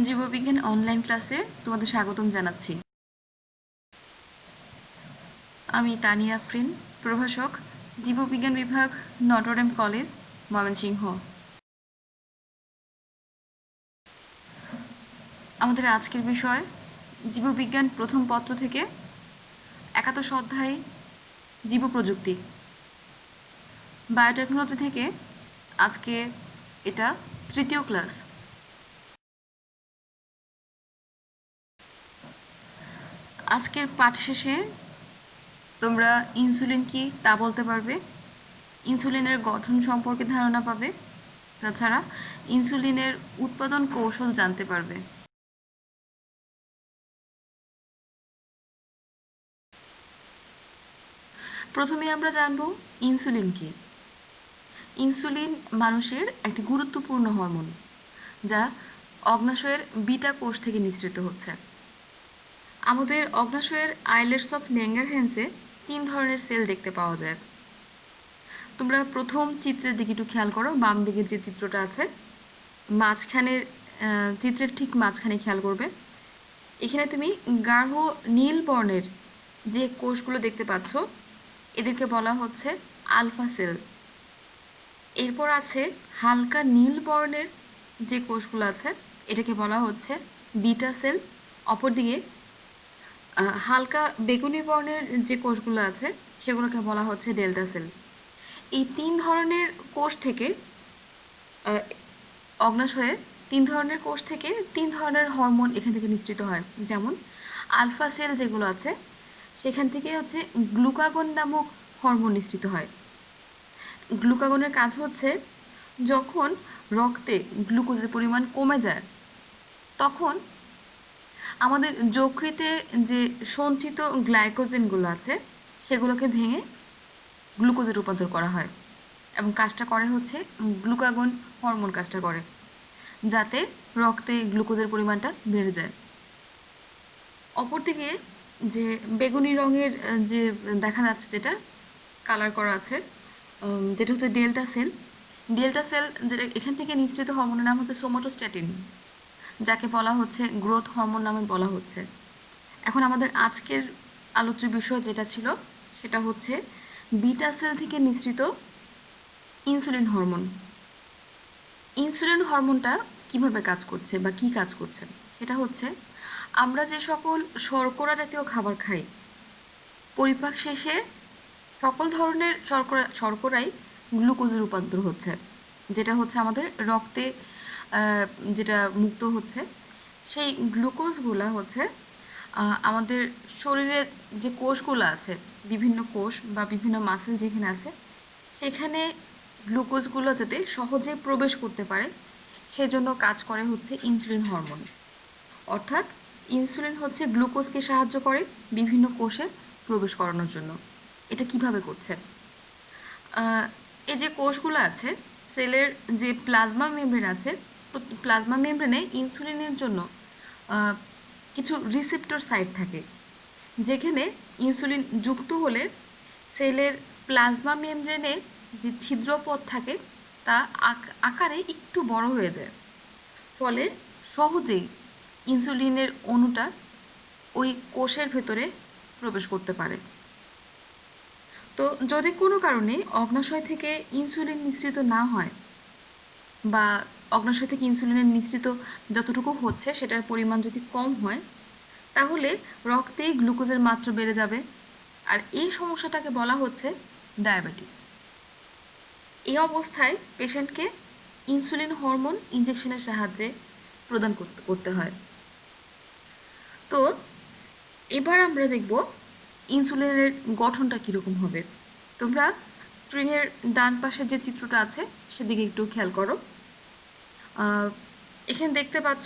জীববিজ্ঞান অনলাইন ক্লাসে তোমাদের স্বাগতম জানাচ্ছি। আমি তানিয়া আফরিন, প্রভাষক, জীববিজ্ঞান বিভাগ, নটরডেম কলেজ, ময়মনসিংহ। আমাদের আজকের বিষয় জীববিজ্ঞান প্রথম পত্র থেকে ৭১ অধ্যায় জীবপ্রযুক্তি, বায়োটেকনোলজি থেকে আজকে এটা তৃতীয় ক্লাস। আজকের পাঠ শেষে তোমরা ইনসুলিন কি তা বলতে পারবে, ইনসুলিনের গঠন সম্পর্কে ধারণা পাবে, তাছাড়া ইনসুলিনের উৎপাদন কৌশল জানতে পারবে। প্রথমে আমরা জানব ইনসুলিন কি। ইনসুলিন মানুষের একটি গুরুত্বপূর্ণ হরমোন, যা অগ্নাশয়ের বিটা কোষ থেকে নিঃসৃত হচ্ছে। আমাদের অগ্নাশয়ের আইলেটস অফ ল্যাঙ্গারহ্যান্সে 3 ধরনের সেল দেখতে পাওয়া যায়। তোমরা প্রথম চিত্রের দিকে একটু খেয়াল করো, বাম দিকের যে চিত্রটা আছে, মাঝখানের চিত্রের ঠিক মাঝখানে খেয়াল করবে। এখানে তুমি গাঢ় নীল বর্ণের যে কোষগুলো দেখতে পাচ্ছ, এদেরকে বলা হচ্ছে আলফা সেল। এরপর আছে হালকা নীল বর্ণের যে কোষগুলো আছে, এটাকে বলা হচ্ছে বিটা সেল। অপরদিকে হালকা বেগুনি বর্ণের যে কোষগুলো আছে, সেগুলোকে বলা হচ্ছে ডেল্টা সেল। এই 3 ধরনের কোষ থেকে অগ্নাশয়ে 3 ধরনের কোষ থেকে 3 ধরনের হরমোন এখান থেকে নিঃসৃত হয়। যেমন আলফা সেল যেগুলো আছে, সেখান থেকে হচ্ছে গ্লুকাগন নামক হরমোন নিঃসৃত হয়। গ্লুকাগনের কাজ হচ্ছে যখন রক্তে গ্লুকোজের পরিমাণ কমে যায়, তখন আমাদের যকৃতে যে সঞ্চিত গ্লাইকোজেনগুলো আছে, সেগুলোকে ভেঙে গ্লুকোজে রূপান্তর করা হয় এবং কাজটা করে হচ্ছে গ্লুকাগন হরমোন কাজটা করে, যাতে রক্তে গ্লুকোজের পরিমাণটা বেড়ে যায়। অপরদিকে যে বেগুনি রঙের যে দেখা যাচ্ছে, যেটা কালার করা আছে, যেটা হচ্ছে ডেল্টা সেল। ডেল্টা সেল যেটা এখান থেকে নিঃসৃত হরমোনের নাম হচ্ছে সোমাটোস্ট্যাটিন, যাকে বলা হচ্ছে গ্রোথ হরমোন নামে বলা হচ্ছে। এখন আমাদের আজকের আলোচ্য বিষয় যেটা ছিল, সেটা হচ্ছে বিটা সেল থেকে নিঃসৃত ইনসুলিন হরমোন। ইনসুলিন হরমোনটা কিভাবে কাজ করছে বা কি কাজ করছে, সেটা হচ্ছে আমরা যে সকল শর্করা জাতীয় খাবার খাই, পরিপাক শেষে সকল ধরনের শর্করাই গ্লুকোজে রূপান্তর হচ্ছে, যেটা হচ্ছে আমাদের রক্তে যেটা মুক্ত হচ্ছে। সেই গ্লুকোজগুলো হচ্ছে আমাদের শরীরের যে কোষগুলো আছে, বিভিন্ন কোষ বা বিভিন্ন মাসেল যেখানে আছে, সেখানে গ্লুকোজগুলো যাতে সহজে প্রবেশ করতে পারে, সেজন্য কাজ করে হচ্ছে ইনসুলিন হরমোন। অর্থাৎ ইনসুলিন হচ্ছে গ্লুকোজকে সাহায্য করে বিভিন্ন কোষে প্রবেশ করানোর জন্য। এটা কিভাবে করছে? এই যে কোষগুলো আছে, সেলের যে প্লাজমা মেমব্রেন আছে, প্লাজমা মেমব্রেনে ইনসুলিনের জন্য কিছু রিসেপ্টর সাইট থাকে, যেখানে ইনসুলিন যুক্ত হলে সেলের প্লাজমা মেমব্রেনে যে ছিদ্রপথ থাকে, তা আকারে একটু বড় হয়ে যায়। ফলে সহজেই ইনসুলিনের অণুটা ওই কোষের ভেতরে প্রবেশ করতে পারে। তো যদি কোনো কারণে অগ্নাশয় থেকে ইনসুলিন নিঃসৃত না হয়, বা অগ্নাশয় থেকে ইনসুলিনের নিঃসৃত যতটুকু হচ্ছে সেটার পরিমাণ যদি কম হয়, তাহলে রক্তে গ্লুকোজের মাত্রা বেড়ে যাবে, আর এই সমস্যাটাকে বলা হচ্ছে ডায়াবেটিস। এই অবস্থায় পেশেন্টকে ইনসুলিন হরমোন ইনজেকশনের সাহায্যে প্রদান করতে হয়। তো এবার আমরা দেখব ইনসুলিনের গঠনটা কীরকম হবে। তোমরা স্ক্রিনের ডান পাশে যে চিত্রটা আছে, সেদিকে একটু খেয়াল করো। এখানে দেখতে পাচ্ছ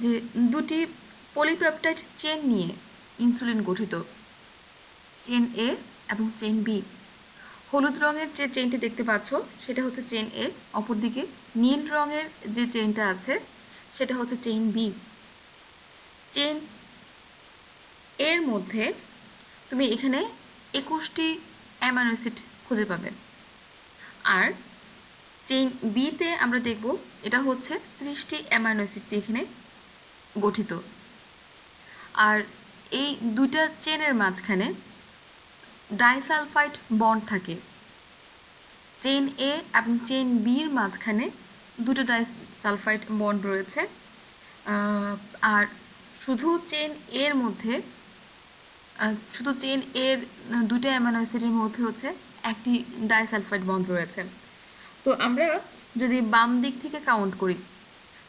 যে দুটি পলিপেপটাইড চেন নিয়ে ইনসুলিন গঠিত, চেন এ এবং চেন বি। হলুদ রঙের যে চেনটি দেখতে পাচ্ছ, সেটা হচ্ছে চেন এ। অপরদিকে নীল রঙের যে চেনটা আছে, সেটা হচ্ছে চেন বি। চেন এর মধ্যে তুমি এখানে 21টি অ্যামাইনো অ্যাসিড খুঁজে পাবে, আর চেইন বিতে আমরা দেখব এটা হচ্ছে 30টি অ্যামাইনো অ্যাসিড এখানে গঠিত। আর এই দুইটা চেনের মাঝখানে ডাইসালফাইড বন্ড থাকে। চেন এ এবং চেন বির মাঝখানে দুটো ডাইসালফাইড বন্ড রয়েছে। আর শুধু চেন এর মধ্যে শুধু চেন এর দুটো অ্যামাইনো অ্যাসিডের মধ্যে হচ্ছে একটি ডাইসালফাইড বন্ড রয়েছে। তো আমরা যদি বাম দিক থেকে কাউন্ট করি,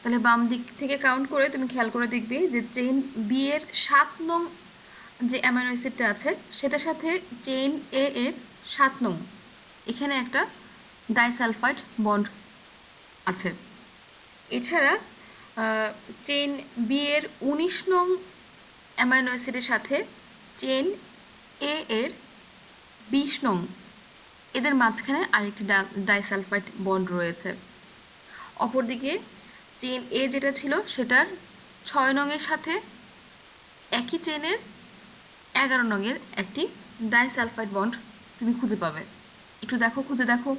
তাহলে বাম দিক থেকে কাউন্ট করে তুমি খেয়াল করে দেখবে যে চেইন বি এর 7 নং যে অ্যামাইনো অ্যাসিডটা আছে সেটার সাথে চেইন এ এর 7 নং এখানে একটা ডাইসালফাইড বন্ড আছে। এছাড়া চেইন বি এর 19 নং অ্যামাইনো অ্যাসিডের সাথে চেইন এ এর 20 নং এদের মাঝখানে আরেকটি ডাইসালফাইড বন্ড রয়েছে। অপরদিকে চেইন এ যেটা ছিল সেটার 6 নংয়ের সাথে একই চেইনের 11 নংয়ের একটি ডাইসালফাইড বন্ড তুমি খুঁজে পাবে। একটু দেখো, খুঁজে দেখো।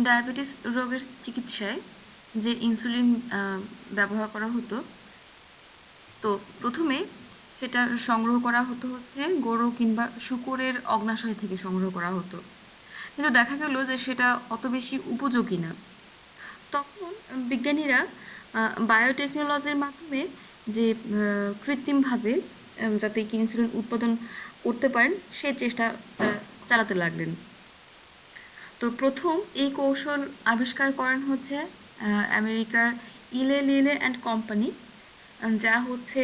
ডায়াবেটিস রোগের চিকিৎসায় যে ইনসুলিন ব্যবহার করা হতো, তো প্রথমে সেটা সংগ্রহ করা হতো হচ্ছে গরু কিংবা শূকরের অগ্নাশয় থেকে সংগ্রহ করা হতো, কিন্তু দেখা গেল যে সেটা অত বেশি উপযোগী না। তখন বিজ্ঞানীরা বায়োটেকনোলজির মাধ্যমে যে কৃত্রিমভাবে যাতে ইনসুলিন উৎপাদন করতে পারেন সেই চেষ্টা চালাতে লাগলেন। তো প্রথম এই কৌশল আবিষ্কার করেন হচ্ছে আমেরিকার ইলে লিলে অ্যান্ড কোম্পানি, যা হচ্ছে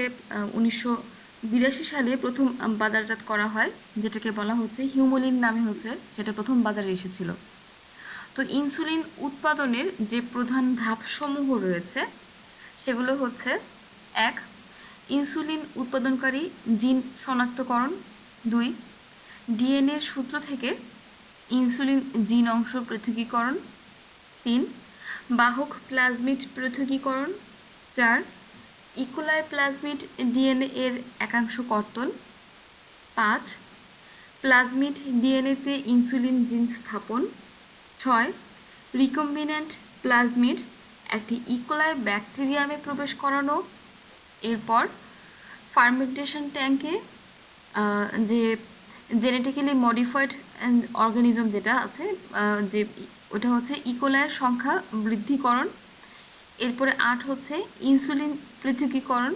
1982 সালে প্রথম বাজারজাত করা হয়, যেটাকে বলা হচ্ছে হিউমোলিন নামে হচ্ছে সেটা প্রথম বাজারে এসেছিল। তো ইনসুলিন উৎপাদনের যে প্রধান ধাপসমূহ রয়েছে সেগুলো হচ্ছে: 1. ইনসুলিন উৎপাদনকারী জিন শনাক্তকরণ। 2. ডিএনএ সূত্র থেকে ইনসুলিন জিন অংশ পৃথকীকরণ। 3. বাহক প্লাজমিড পৃথকীকরণ। 4. ইকোলাই প্লাজমিড ডিএনএ এর একাংশ কর্তন। 5. প্লাজমিড ডিএনএতে ইনসুলিন জিন স্থাপন। 6. রিকম্বিনেন্ট প্লাজমিড একটি ইকোলাই ব্যাকটেরিয়ামে প্রবেশ করানো। এরপর ফার্মেন্টেশন ট্যাঙ্কে যে জেনেটিক্যালি মডিফাইড অর্গানিজম যেটা আছে, যে ওটা হচ্ছে ইকোলাইয়ের সংখ্যা বৃদ্ধিকরণ। এরপরে 8 হচ্ছে ইনসুলিন পৃথকীকরণ।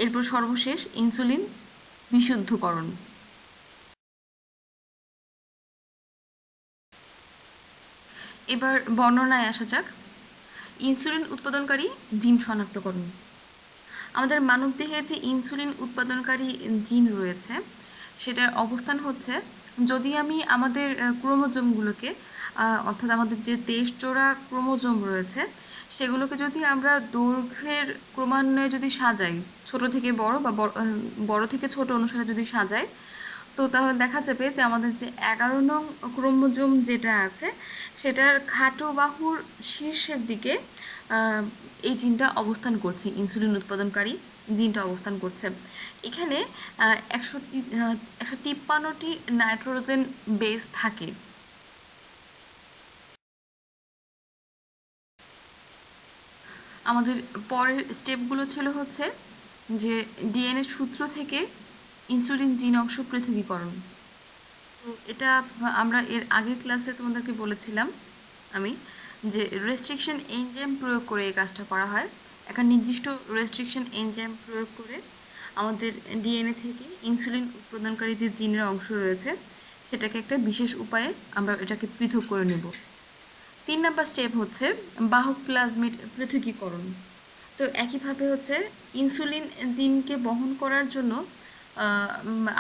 এরপর সর্বশেষ ইনসুলিন বিশুদ্ধকরণ। এবার বর্ণনায় আসা যাক। ইনসুলিন উৎপাদনকারী জিন শনাক্তকরণ। আমাদের মানবদেহে যে ইনসুলিন উৎপাদনকারী জিন রয়েছে সেটার অবস্থান হচ্ছে, যদি আমি আমাদের ক্রোমোজোমগুলোকে অর্থাৎ আমাদের যে 23 জোড়া ক্রোমোজোম রয়েছে সেগুলোকে যদি আমরা দৈর্ঘ্যের ক্রমান্বয়ে যদি সাজাই, ছোট থেকে বড় বা বড় থেকে ছোট অনুসারে যদি সাজাই, তো তাহলে দেখা যাবে যে আমাদের যে 11 নং ক্রোমোজোম যেটা আছে সেটার খাটো বাহুর শীর্ষের দিকে এই জিনটা অবস্থান করছে, ইনসুলিন উৎপাদনকারী জিনটা অবস্থান করছে। এখানে 153টি নাইট্রোজেন বেস থাকে। আমাদের পরের স্টেপগুলো ছিল হচ্ছে যে ডিএনএ সূত্র থেকে ইনসুলিন জিন অংশ পৃথকীকরণ। তো এটা আমরা এর আগের ক্লাসে তোমাদেরকে বলেছিলাম আমি, যে রেস্ট্রিকশন এনজাইম প্রয়োগ করে এই কাজটা করা হয়। একটা নির্দিষ্ট রেস্ট্রিকশন এনজাইম প্রয়োগ করে আমাদের ডিএনএ থেকে ইনসুলিন উৎপাদনকারী যে জিনের অংশ রয়েছে সেটাকে একটা বিশেষ উপায়ে আমরা এটাকে পৃথক করে নেব। 3 নাম্বার স্টেপ হচ্ছে বাহক প্লাজমিড পৃথকীকরণ। তো একইভাবে হচ্ছে ইনসুলিন জিনকে বহন করার জন্য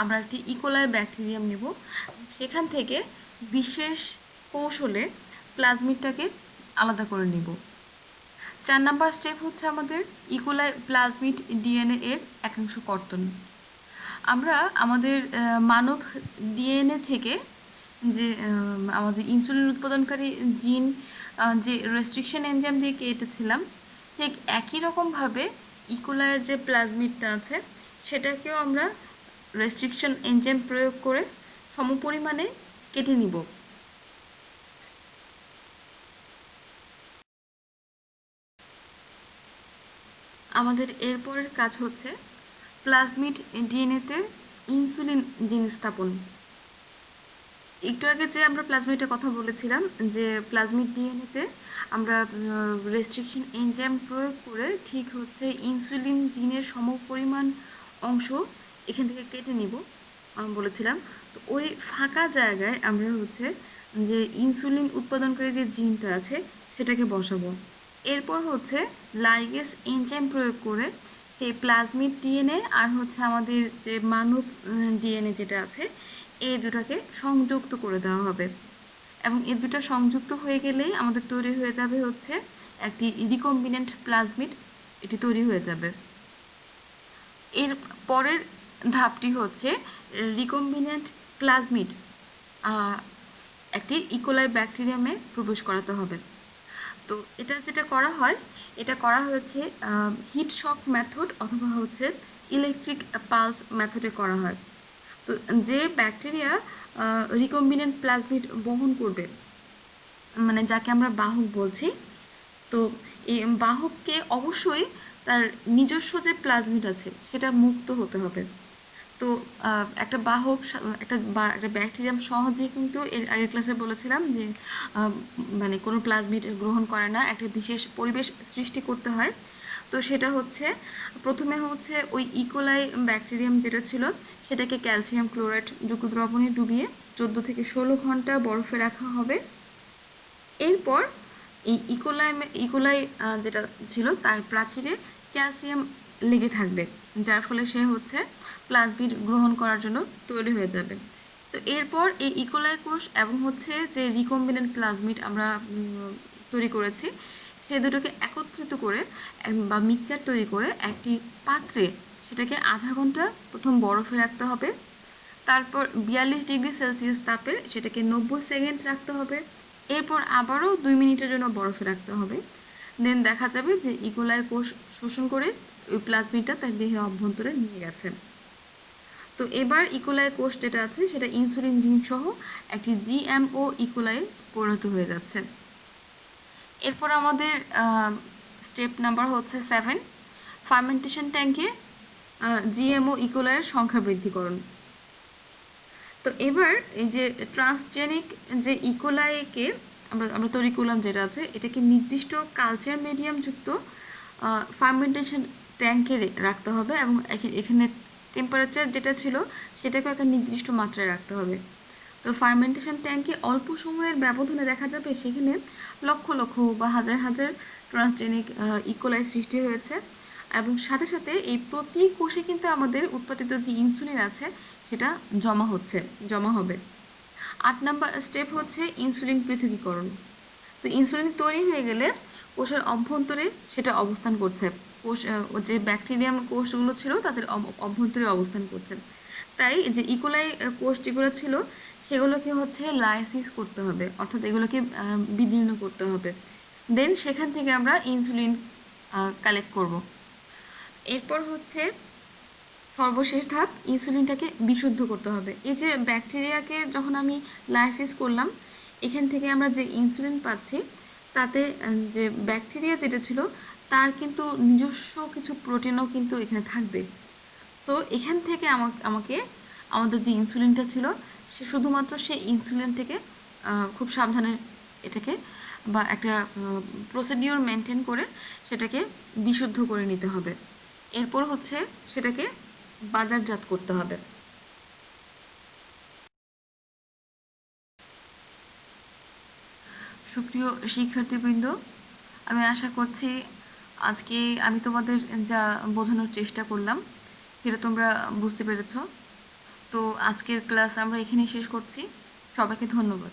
আমরা একটি ইকোলাই ব্যাকটেরিয়াম নেব, সেখান থেকে বিশেষ কৌশলে প্লাজমিডটাকে আলাদা করে নেব। 4 নাম্বার স্টেপ হচ্ছে আমাদের ইকোলাই প্লাজমিড ডিএনএ এর একাংশ কর্তন। আমরা আমাদের মানব ডিএনএ থেকে যে আমাদের ইনসুলিন উৎপাদনকারী জিন যে রেস্ট্রিকশন এনজাইম দিয়ে কেটেছিলাম, ঠিক একই রকমভাবে ইকোলাইয়ের যে প্লাজমিডটা আছে সেটাকেও আমরা রেস্ট্রিকশন এনজাইম প্রয়োগ করে সমপরিমাণে কেটে নিব। আমাদের এরপরের কাজ হচ্ছে প্লাজমিড ডিএনএতে ইনসুলিন জিন স্থাপন। একটু আগে যে আমরা প্লাজমিডের কথা বলেছিলাম যে প্লাজমিড ডিএনএতে আমরা রেস্ট্রিকশন এনজাইম প্রয়োগ করে ঠিক হচ্ছে ইনসুলিন জিনের সমপরিমাণ অংশ এখান থেকে কেটে নিব বলেছিলাম। তো ওই ফাঁকা জায়গায় আমরা হচ্ছে যে ইনসুলিন উৎপাদনকারী যে জিনটা আছে সেটাকে বসাবো। এরপর হচ্ছে লাইগেজ এনজাইম প্রয়োগ করে সেই প্লাজমিড ডিএনএ আর হচ্ছে আমাদের যে মানব ডিএনএ যেটা আছে এই দুটাকে সংযুক্ত করে দেওয়া হবে এবং এই দুটো সংযুক্ত হয়ে গেলেই আমাদের তৈরি হয়ে যাবে হচ্ছে একটি রিকম্বিনেন্ট প্লাজমিড, এটি তৈরি হয়ে যাবে। এর পরের ধাপটি হচ্ছে রিকম্বিনেন্ট প্লাজমিড একটি ইকোলাই ব্যাকটেরিয়ামে প্রবেশ করাতে হবে। তো এটা যেটা করা হয় এটা করা হয়েছে হিট শক মেথড অথবা হচ্ছে ইলেকট্রিক পালস মেথডে করা হয়। তো যে ব্যাকটেরিয়া রিকম্বিনেন্ট প্লাজমিড বহন করবে, মানে যাকে আমরা বাহক বলছি, তো এই বাহককে অবশ্যই তার নিজস্ব যে প্লাজমিড আছে সেটা মুক্ত হতে হবে। তো একটা বাহক একটা ব্যাকটেরিয়াম সহজেই কিন্তু এর আগের ক্লাসে বলেছিলাম যে মানে কোনো প্লাজমিড গ্রহণ করে না, একটা বিশেষ পরিবেশ সৃষ্টি করতে হয়। তো সেটা হচ্ছে প্রথমে হচ্ছে ওই ইকোলাই ব্যাকটেরিয়াম যেটা ছিল সেটাকে ক্যালসিয়াম ক্লোরাইড যুক্ত দ্রবণে ডুবিয়ে 14 থেকে 16 ঘন্টা বরফে রাখা হবে। এরপর এই ইকোলাই যেটা ছিল তার প্রাচীরে ক্যালসিয়াম লেগে থাকবে, যার ফলে সে হচ্ছে প্লাজমিড গ্রহণ করার জন্য তৈরি হয়ে যাবে। তো এরপর এই ইকোলাই কোষ এবং হচ্ছে যে রিকম্বিনেন্ট প্লাজমিড আমরা তৈরি করেছি সে দুটোকে একত্রিত করে বা মিক্সচার তৈরি করে একটি পাত্রে সেটাকে আধা ঘন্টা প্রথম বরফে রাখতে হবে। তারপর 42 ডিগ্রি সেলসিয়াস তাপে সেটাকে 90 সেকেন্ড রাখতে হবে। এরপর আবারও 2 মিনিটের জন্য বরফে রাখতে হবে। দেন দেখা যাবে যে ইকোলাই কোষ শোষণ করে ওই প্লাজমিডটা তার দেহের অভ্যন্তরে নিয়ে গেছে। তো এবার ইকোলাই কোষ যেটা আছে সেটা ইনসুলিন জিন সহ একটি জিএমও ইকোলাই পরিণত হয়ে যাচ্ছে। এরপর আমাদের স্টেপ নাম্বার হচ্ছে 7, ফার্মেন্টেশন ট্যাঙ্কে জিএমও ইকোলাইয়ের সংখ্যা বৃদ্ধিকরণ। তো এবার এই যে ট্রান্সজেনিক যে ইকোলাইকে আমরা তৈরি করলাম যেটা আছে এটাকে নির্দিষ্ট কালচার মিডিয়াম যুক্ত ফার্মেন্টেশন ট্যাঙ্কে রাখতে হবে এবং এখানে টেম্পারেচার যেটা ছিল সেটাকে একটা নির্দিষ্ট মাত্রায় রাখতে হবে। তো ফার্মেন্টেশন ট্যাঙ্কে অল্প সময়ের ব্যবধানে দেখা যাবে সেখানে লক্ষ লক্ষ বা হাজার হাজার ট্রান্সজেনিক ইকোলাই সৃষ্টি হয়েছে এবং সাথে সাথে এই প্রতি কোষে কিন্তু আমাদের উৎপাদিত যে ইনসুলিন আছে সেটা জমা হবে। 8 নাম্বার স্টেপ হচ্ছে ইনসুলিন পৃথকীকরণ। তো ইনসুলিন তৈরি হয়ে গেলে কোষের অভ্যন্তরে সেটা অবস্থান করছে, কোষ যে ব্যাকটেরিয়াম কোষগুলো ছিল তাদের অভ্যন্তরে অবস্থান করছে। তাই যে ইকোলাই কোষ যেগুলো ছিল সেগুলোকে হচ্ছে লাইসিস করতে হবে, অর্থাৎ এগুলোকে বিদীর্ণ করতে হবে। দেন সেখান থেকে আমরা ইনসুলিন কালেক্ট করব। এরপর হচ্ছে সর্বশেষ ধাপ ইনসুলিনটাকে বিশুদ্ধ করতে হবে। এই যে ব্যাকটেরিয়াকে যখন আমি লাইসিস করলাম এখান থেকে আমরা যে ইনসুলিন পাচ্ছি তাতে যে ব্যাকটেরিয়া যেটা ছিল তার কিন্তু নিজস্ব কিছু প্রোটিনও কিন্তু এখানে থাকবে। তো এখান থেকে আমাকে আমাদের যে ইনসুলিনটা ছিল সে শুধুমাত্র সেই ইনসুলিন থেকে খুব সাবধানে এটাকে বা একটা প্রসিডিওর মেনটেন করে সেটাকে বিশুদ্ধ করে নিতে হবে। এরপর হচ্ছে সেটাকে বাজারজাত করতে হবে। সুপ্রিয় শিক্ষার্থীবৃন্দ, আমি আশা করছি আজকে আমি তোমাদের যা বোঝানোর চেষ্টা করলাম সেটা তোমরা বুঝতে পেরেছ। তো আজকের ক্লাস আমরা এখানেই শেষ করছি। সবাইকে ধন্যবাদ।